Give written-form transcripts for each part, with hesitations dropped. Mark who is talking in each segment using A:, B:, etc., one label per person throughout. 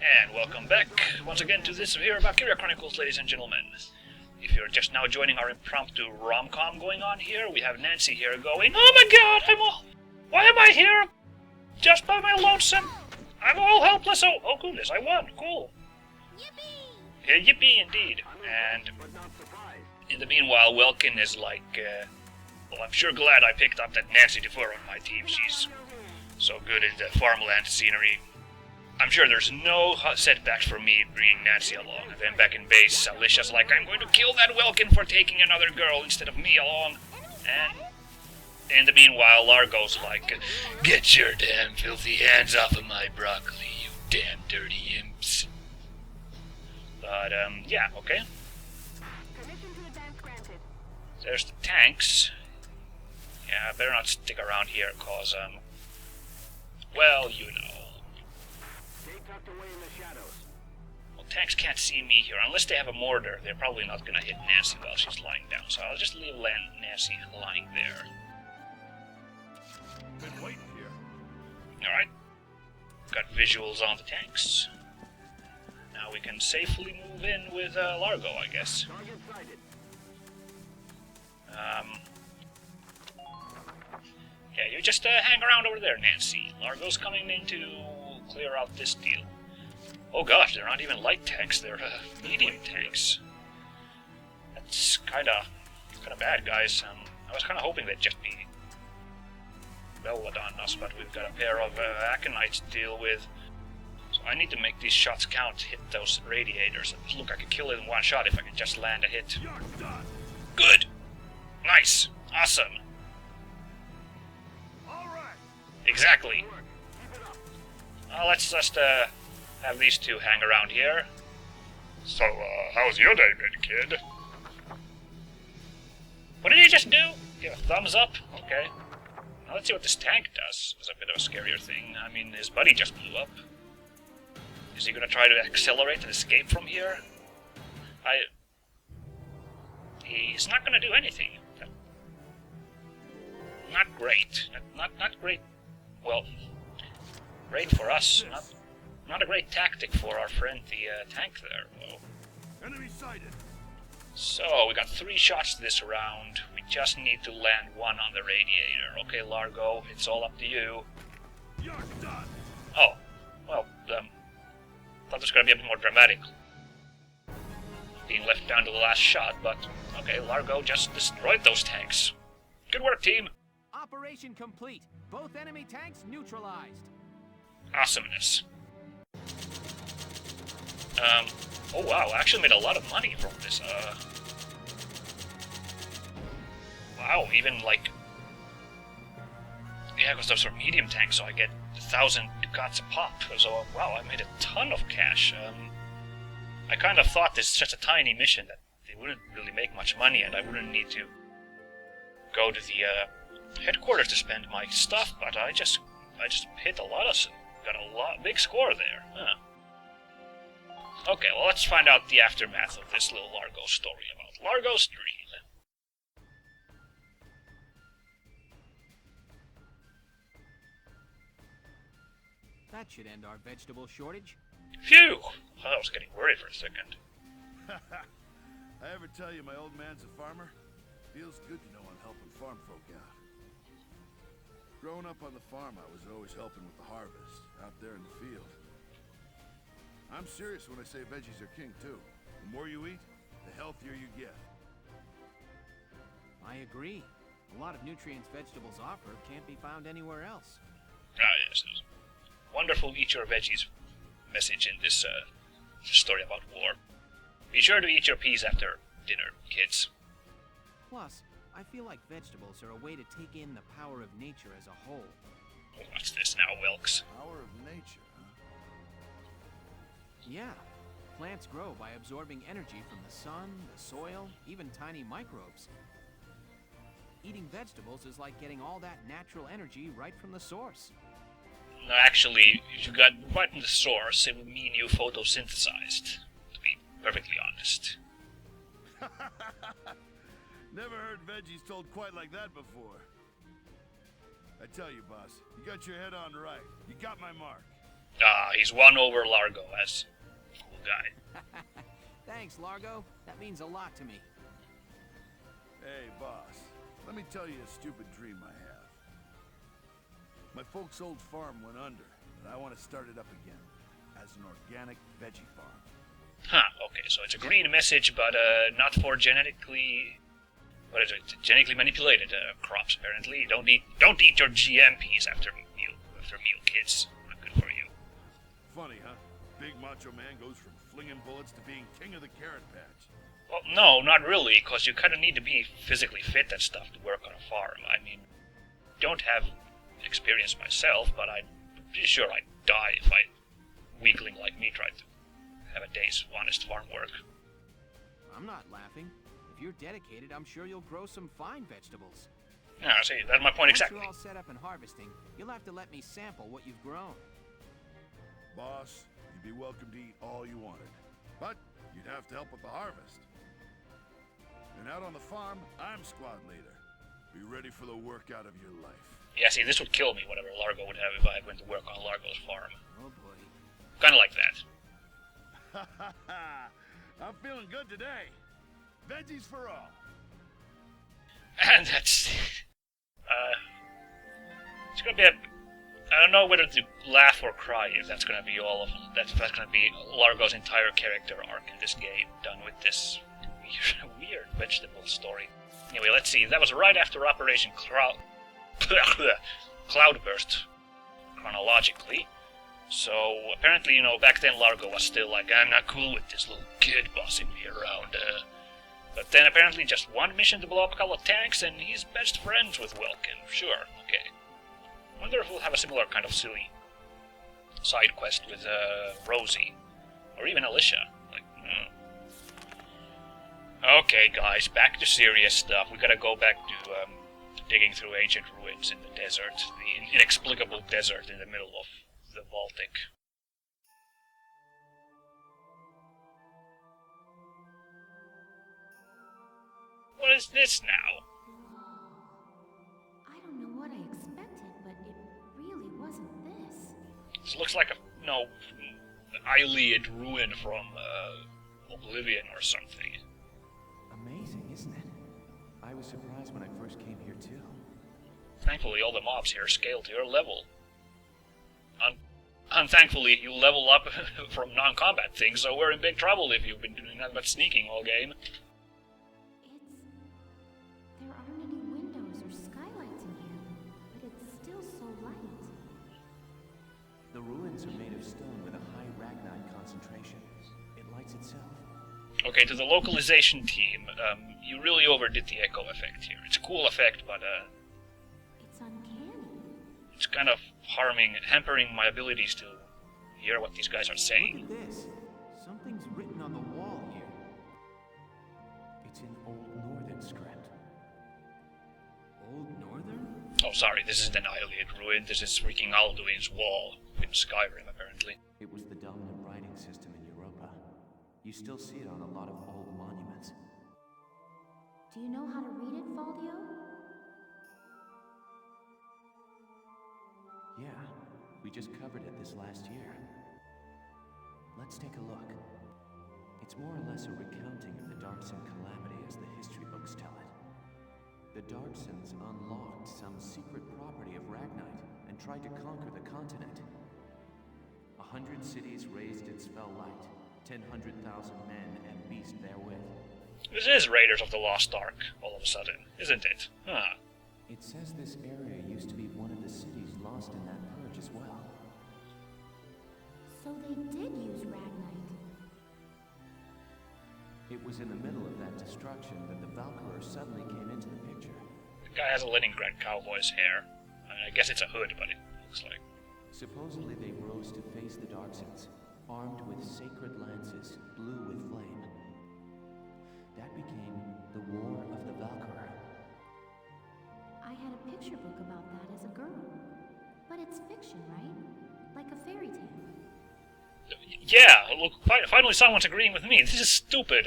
A: And welcome back once again to this here Valkyria Chronicles, ladies and gentlemen. If you're just now joining our impromptu rom-com going on here, we have Nancy here going, "Oh my god, why am I here? Just by my lonesome? I'm all helpless. Oh goodness, I won. Cool. Yippee! Yeah, yippee indeed." And in the meanwhile, Welkin is like, well, I'm sure glad I picked up that Nancy DeFore on my team. She's so good at the farmland scenery. I'm sure there's no setbacks for me bringing Nancy along. And then back in base, Alicia's like, "I'm going to kill that Welkin for taking another girl instead of me along." And in the meanwhile, Largo's like, "Get your damn filthy hands off of my broccoli, you damn dirty imps." But, yeah, okay. There's the tanks. Yeah, I better not stick around here, cause, well, you know. Well, tanks can't see me here. Unless they have a mortar, they're probably not gonna hit Nancy while she's lying down. So I'll just leave Nancy lying there.
B: Been waiting here.
A: Alright. Got visuals on the tanks. Now we can safely move in with Largo, I guess. Yeah, you just hang around over there, Nancy. Largo's coming in to clear out this deal. Oh gosh, they're not even light tanks, they're medium tanks. That's kinda bad, guys. I was kinda hoping they'd just be Belwood on us, but we've got a pair of Aconites to deal with. So I need to make these shots count, hit those radiators. Look, I could kill it in one shot if I can just land a hit. Good! Nice! Awesome! Exactly. Well, let's just have these two hang around here. So, how's your day been, kid? What did he just do? Give a thumbs up? Okay. Now let's see what this tank does. It's a bit of a scarier thing. I mean, his buddy just blew up. Is he gonna try to accelerate and escape from here? He's not gonna do anything. Not great. Not great. Well, great for us. Not a great tactic for our friend, the tank there, though.
B: Enemy sighted.
A: So, we got 3 shots this round. We just need to land one on the radiator. Okay, Largo, it's all up to you.
B: You're done.
A: Oh, well, thought this was gonna be a bit more dramatic. Being left down to the last shot, but okay, Largo just destroyed those tanks. Good work, team.
C: Operation complete. Both enemy tanks neutralized.
A: Awesomeness. Oh wow, I actually made a lot of money from this, Wow, even like... Yeah, because those are medium tanks, so I get 1,000 ducats a pop. So, wow, I made a ton of cash. I kind of thought this is such a tiny mission that they wouldn't really make much money, and I wouldn't need to go to the, headquarters to spend my stuff, but I just hit got a big score there. Huh. Okay, well, let's find out the aftermath of this little Largo story about Largo's dream.
C: That should end our vegetable shortage.
A: Phew! I was getting worried for a second.
B: I ever tell you my old man's a farmer? Feels good to know I'm helping farm folk out. Growing up on the farm, I was always helping with the harvest, out there in the field. I'm serious when I say veggies are king, too. The more you eat, the healthier you get.
C: I agree. A lot of nutrients vegetables offer can't be found anywhere else.
A: Ah, yes, there's a wonderful eat your veggies message in this story about war. Be sure to eat your peas after dinner, kids.
C: Plus, I feel like vegetables are a way to take in the power of nature as a whole.
A: What's this now, Wilkes?
B: Power of nature, huh?
C: Yeah. Plants grow by absorbing energy from the sun, the soil, even tiny microbes. Eating vegetables is like getting all that natural energy right from the source.
A: No, actually, if you got right from the source, it would mean you photosynthesized, to be perfectly honest.
B: Never heard veggies told quite like that before. I tell you, boss, you got your head on right. You got my mark.
A: Ah, he's won over Largo as a cool guy.
C: Thanks, Largo. That means a lot to me.
B: Hey, boss. Let me tell you a stupid dream I have. My folks' old farm went under, and I want to start it up again as an organic veggie farm.
A: Huh, okay, so it's a green message, but not for genetically... What is it? Genetically manipulated crops, apparently. Don't eat your GMPs after meal, kids. Not good for you.
B: Funny, huh? Big macho man goes from flinging bullets to being king of the carrot patch.
A: Well, no, not really, because you kind of need to be physically fit and stuff to work on a farm. I mean, don't have experience myself, but I'm pretty sure I'd die if a weakling like me tried to have a day's honest farm work.
C: I'm not laughing. If you're dedicated, I'm sure you'll grow some fine vegetables.
A: Yeah, see, that's my point exactly.
C: Once you're all set up and harvesting, you'll have to let me sample what you've grown.
B: Boss, you'd be welcome to eat all you wanted, but you'd have to help with the harvest. And out on the farm, I'm squad leader. Be ready for the workout of your life.
A: Yeah, see, this would kill me, whatever Largo would have if I went to work on Largo's farm.
C: Oh boy.
A: Kinda like that.
B: Ha ha ha! I'm feeling good today. Veggies for all.
A: And that's... it's gonna be a... I don't know whether to laugh or cry if that's gonna be all of... That's gonna be Largo's entire character arc in this game, done with this weird vegetable story. Anyway, let's see. That was right after Operation Cloudburst, chronologically. So, apparently, you know, back then Largo was still like, I'm not cool with this little kid bossing me around, But then apparently just one mission to blow up a couple of tanks and he's best friends with Welkin. Sure, okay. Wonder if we'll have a similar kind of silly side quest with, Rosie. Or even Alicia. Like, Okay, guys, back to serious stuff. We gotta go back to, digging through ancient ruins in the desert. The inexplicable desert in the middle of the Baltic. What is this now?
D: I don't know what I expected, but it really wasn't this.
A: This looks like an Iliad ruin from, Oblivion or something.
E: Amazing, isn't it? I was surprised when I first came here too.
A: Thankfully, all the mobs here scale to your level. Unthankfully, you level up from non-combat things, so we're in big trouble if you've been doing nothing but sneaking all game.
D: There aren't any windows or skylights in here, but it's still so light.
E: The ruins are made of stone with a high ragnite concentration. It lights itself.
A: Okay, to the localization team, you really overdid the echo effect here. It's a cool effect, but,
D: It's uncanny.
A: it's kind of hampering my abilities to hear what these guys are saying.
C: Look at this. Something's written on the wall here.
E: It's in Old Northern script.
C: Old Northern?
A: Oh, sorry, this isn't an Iliad ruin, this is freaking Alduin's wall in Skyrim, apparently.
E: It was the dominant writing system in Europa. You still see it on a lot of old monuments.
D: Do you know how to read it, Faldio?
E: Yeah, we just covered it this last year. Let's take a look. It's more or less a recounting of the Darkson calamity as the history books tell it. The Darksons unlocked some secret property of Ragnite and tried to conquer the continent. 100 cities raised its fell light, 100,000 men and beasts therewith.
A: This is Raiders of the Lost Ark, all of a sudden, isn't it? Huh.
E: It says this area used to be one of the cities lost in that purge as well.
D: So they did use Ragnite.
E: It was in the middle of that destruction that the Valkyria suddenly came into the picture.
A: The guy has a Leningrad cowboy's hair. I guess it's a hood, but it looks like...
E: Supposedly they rose to face the Darksons, armed with sacred lances, blue with flame. That became the War of the Valkyria.
D: I had a picture book about that as a girl. But it's fiction, right? Like a fairy tale.
A: Yeah, look, finally someone's agreeing with me. This is stupid,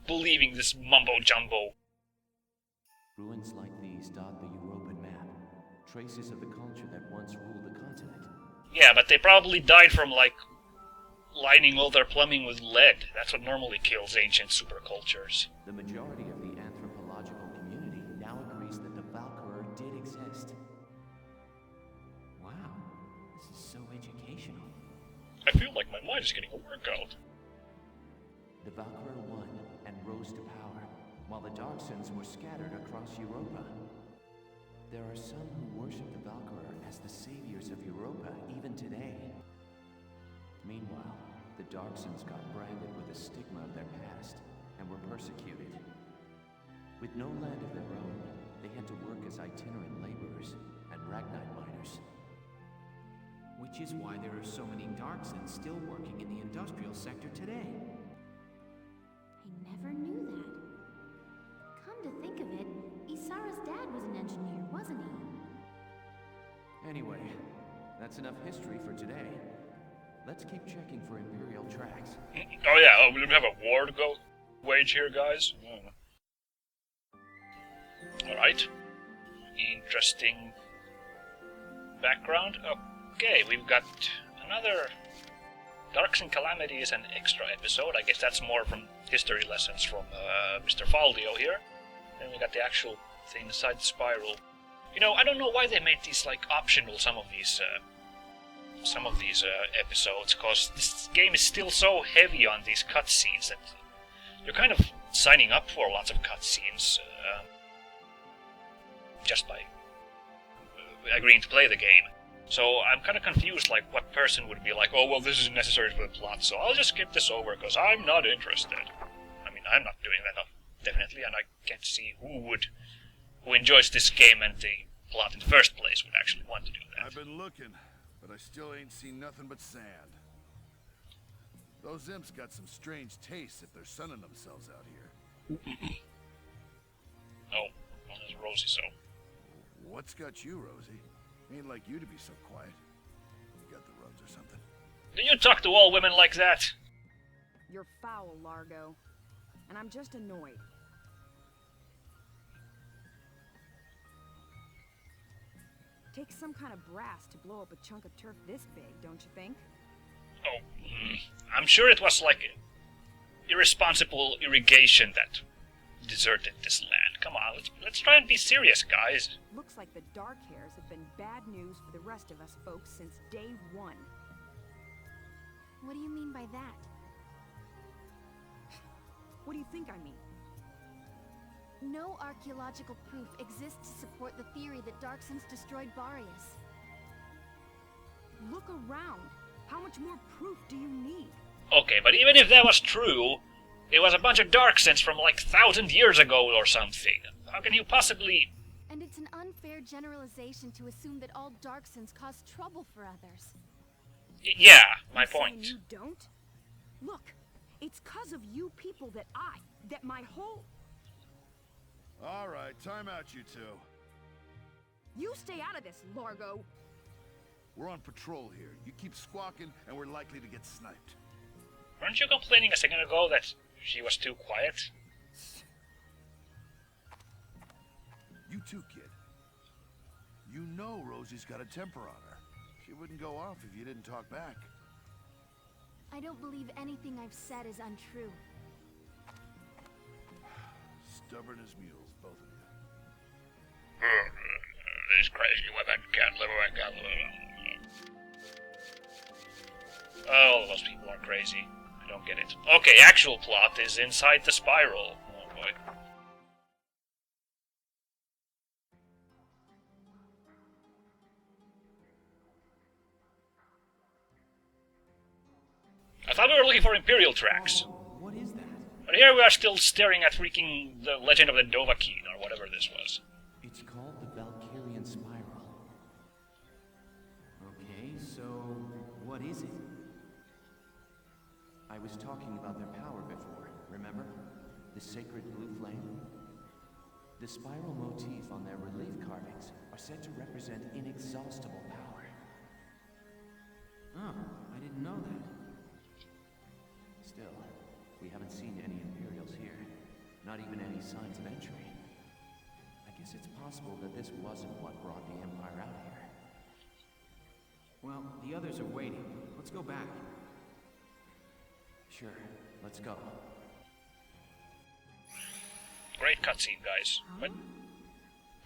A: believing this mumbo-jumbo.
E: Ruins like these dot the European map, traces of the culture that once ruled the continent.
A: Yeah, but they probably died from, like, lining all their plumbing with lead. That's what normally kills ancient supercultures.
E: The majority of the anthropological community now agrees that the Valkyria did exist.
C: Wow, this is so educational.
A: I feel like my mind is getting a workout.
E: The Valkyria won and rose to power, while the Darksons were scattered across Europa. There are some who worship the Valkyria as the saviors of Europa even today. Meanwhile, the Darksons got branded with the stigma of their past and were persecuted. With no land of their own, they had to work as itinerant laborers and Ragnite miners.
C: Which is why there are so many Darksons still working in the industrial sector today.
D: I never knew that. Come to think of it, Isara's dad was an engineer, wasn't he?
E: Anyway, that's enough history for today. Let's keep checking for Imperial tracks.
A: Oh yeah, we have a war to go wage here, guys. Alright. Interesting background. Okay, we've got another Darks and Calamity is an extra episode. I guess that's more from history lessons from Mr. Faldio here. Then we got the actual thing inside the spiral. You know, I don't know why they made these like optional, some of these episodes, because this game is still so heavy on these cutscenes that you're kind of signing up for lots of cutscenes just by agreeing to play the game. So I'm kind of confused, like what person would be like, oh well, this is necessary for the plot, so I'll just skip this over because I'm not interested. I mean, I'm not doing that, definitely, and I can't see who enjoys this game and the plot in the first place would actually want to do that.
B: I've been looking, but I still ain't seen nothing but sand. Those imps got some strange tastes if they're sunning themselves out here.
A: Oh, well, there's Rosie, so.
B: What's got you, Rosie? Ain't like you to be so quiet. You got the runs or something?
A: Do you talk to all women like that?
F: You're foul, Largo. And I'm just annoyed. Takes some kind of brass to blow up a chunk of turf this big, don't you think?
A: Oh, I'm sure it was like irresponsible irrigation that deserted this land. Come on, let's try and be serious, guys.
F: Looks like the Dark Hairs have been bad news for the rest of us folks since day one.
D: What do you mean by that?
F: What do you think I mean?
D: No archaeological proof exists to support the theory that Darksons destroyed Barius.
F: Look around. How much more proof do you need?
A: Okay, but even if that was true, it was a bunch of Darksons from like 1,000 years ago or something. How can you possibly...
D: And it's an unfair generalization to assume that all Darksons cause trouble for others.
A: Yeah, my
F: I'm saying
A: point.
F: you don't? Look, it's 'cause of you people that my whole...
B: All right, time out, you two.
F: You stay out of this, Largo.
B: We're on patrol here. You keep squawking, and we're likely to get sniped.
A: Weren't you complaining a second ago that she was too quiet?
B: You too, kid. You know Rosie's got a temper on her. She wouldn't go off if you didn't talk back.
D: I don't believe anything I've said is untrue.
B: Stubborn as mules, both of you.
A: These crazy women can't live away. Oh, those people are crazy. I don't get it. Okay, actual plot is inside the spiral. Oh boy. I thought we were looking for Imperial tracks.
E: What is that?
A: But here we are still staring at freaking the Legend of the Dovahkiin, or whatever this was.
E: It's called the Valkyrian Spiral.
C: Okay, so what is it?
E: I was talking about their power before, remember? The sacred blue flame? The spiral motif on their relief carvings are said to represent inexhaustible power.
C: Oh, I didn't know that.
E: Still, we haven't seen any Imperials here. Not even any signs of entry. I guess it's possible that this wasn't what brought the Empire out here.
C: Well, the others are waiting. Let's go back.
E: Sure, let's go.
A: Great cutscene, guys. What?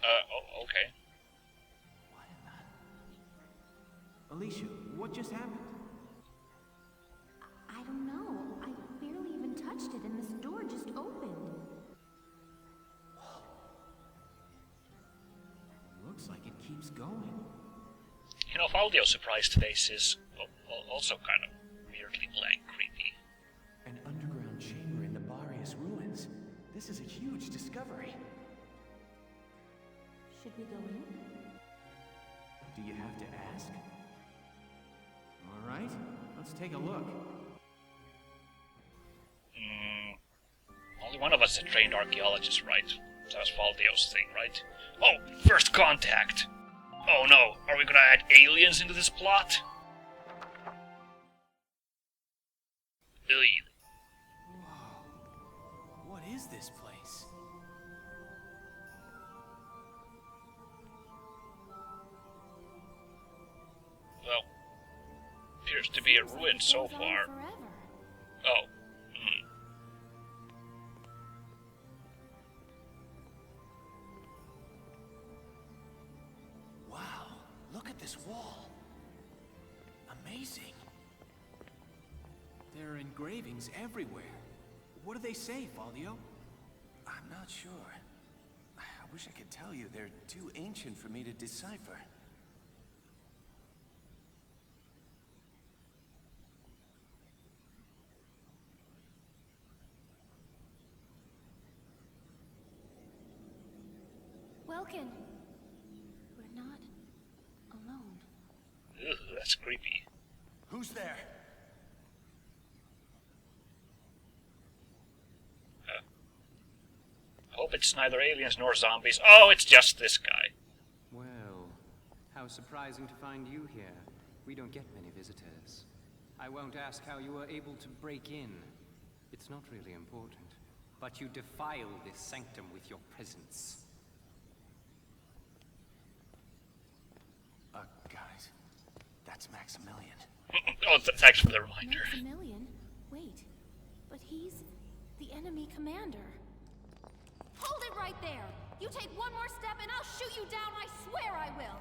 A: Oh, okay.
E: What in the...
C: Alicia, what just happened?
D: I don't know. I barely even touched it and this door just opened.
C: Looks like it keeps going.
A: You know, Valdio's surprised face is also kind of weirdly blank, creepy.
E: An underground chamber in the Barrius ruins. This is a huge discovery.
D: Should we go in?
E: Do you have to ask?
C: All right, let's take a look.
A: Only one of us is a trained archaeologist, right? That was Valdio's thing, right? Oh, first contact! Oh no, are we gonna add aliens into this plot? Ugh.
C: Whoa. What is this place?
A: Well, appears to be a ruin so
D: Goes on
A: far.
D: forever.
A: Oh.
E: Wow, look at this wall. Amazing.
C: There are engravings everywhere. What do they say, Faldio?
E: I'm not sure. I wish I could tell you. They're too ancient for me to decipher.
D: Welkin, we're not alone.
A: Ugh, that's creepy.
E: Who's there?
A: Hope it's neither aliens nor zombies. Oh, it's just this guy.
G: Well, how surprising to find you here. We don't get many visitors. I won't ask how you were able to break in. It's not really important. But you defile this sanctum with your presence.
E: Guys, that's Maximilian.
A: Oh, thanks for the reminder.
D: Maximilian? Wait, but he's the enemy commander. Hold it right there! You take one more step and I'll shoot you down, I swear I will!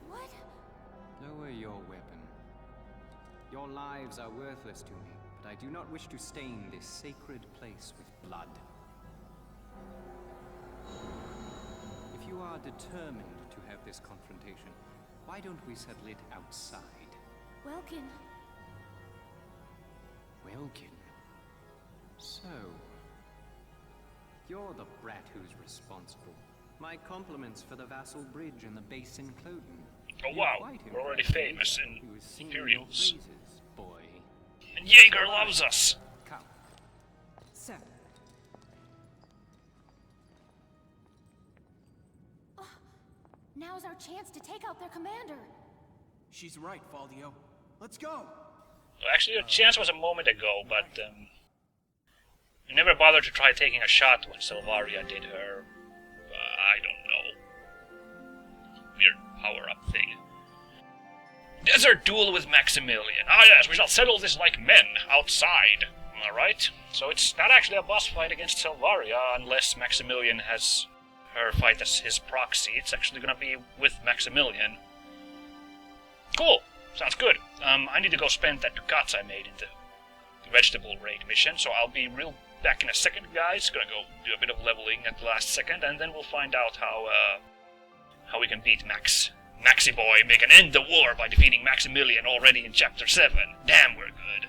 D: What?
G: Lower your weapon. Your lives are worthless to me, but I do not wish to stain this sacred place with blood. If you are determined to have this confrontation, why don't we settle it outside?
D: Welkin.
G: Welkin. So, you're the brat who's responsible. My compliments for the Vassal Bridge and the base in Cloden.
A: Oh
G: You're
A: wow,
G: quite
A: we're already
G: impressive.
A: famous in
G: He was singing your
A: Imperials.
G: praises, boy.
A: And Jaeger loves us!
G: Come.
F: Sir,
D: Now's our chance to take out their commander.
C: She's right, Faldio. Let's go!
A: Well, actually, your chance was a moment ago, but you never bothered to try taking a shot when Silvaria did her, I don't know, weird power-up thing. Desert duel with Maximilian. Ah yes, we shall settle this like men, outside. Alright? So it's not actually a boss fight against Silvaria, unless Maximilian has her fight as his proxy. It's actually gonna be with Maximilian. Cool! Sounds good. I need to go spend that ducats I made in the vegetable raid mission, so I'll be back in a second, guys. Gonna go do a bit of leveling at the last second, and then we'll find out how we can beat Maxi Boy, make an end to war by defeating Maximilian already in Chapter 7. Damn, we're good.